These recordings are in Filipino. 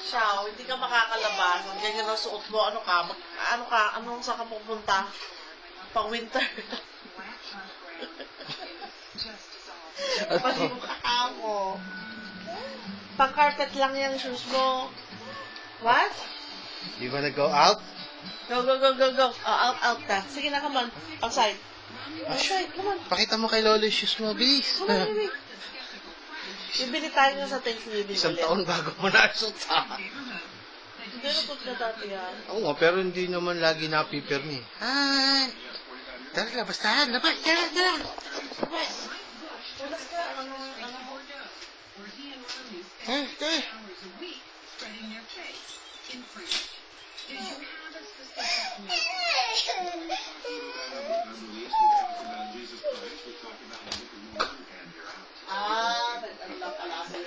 Siya, hindi ka makakalabas. Ang ganyan ang suot mo. Ano ka? Anong saan ka pupunta? Pang winter. Paligo ka mo. Pang carpet lang yung shoes mo. What? You wanna go out? Go. Out ka. Sige na, come on. Outside. Outside, come on. Pakita mo kay Lolo yung shoes mo, bilis. Come on, baby. Bibili tayo na sa Thanksgiving Isang ulit. taon bago mo nasot Hindi na na dati yan. Oo nga, pero hindi naman lagi napipirmi. Hi! Tara, labas tayo. Labas, tara. Labas. Ulas ka, ano. Tara. Nagtanong lang pala sa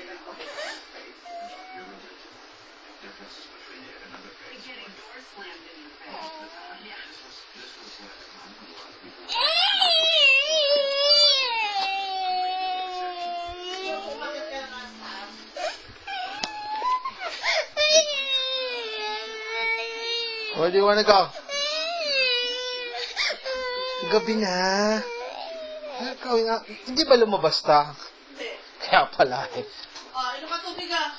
Where do you wanna go? Gabi na. Hindi ba lumabas ta? Kaya pala eh. Inom ka tubig ah.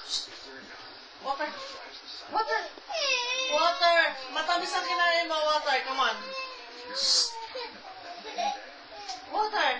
Water. Matamis ang kinain mo, water. Come on. Water.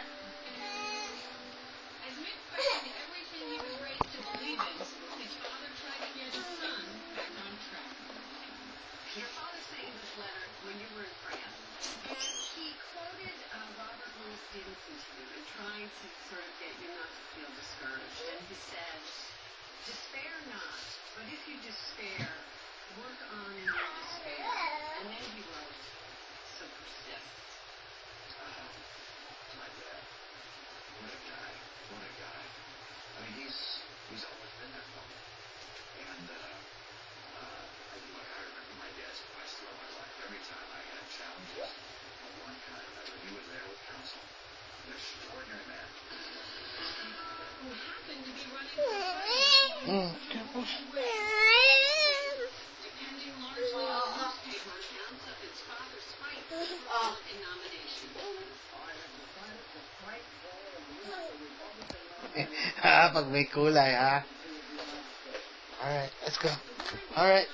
Pag may kulay, ha? Alright, let's go. Alright.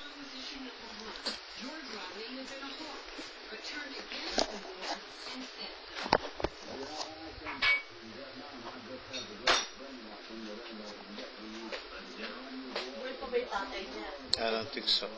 I don't think so.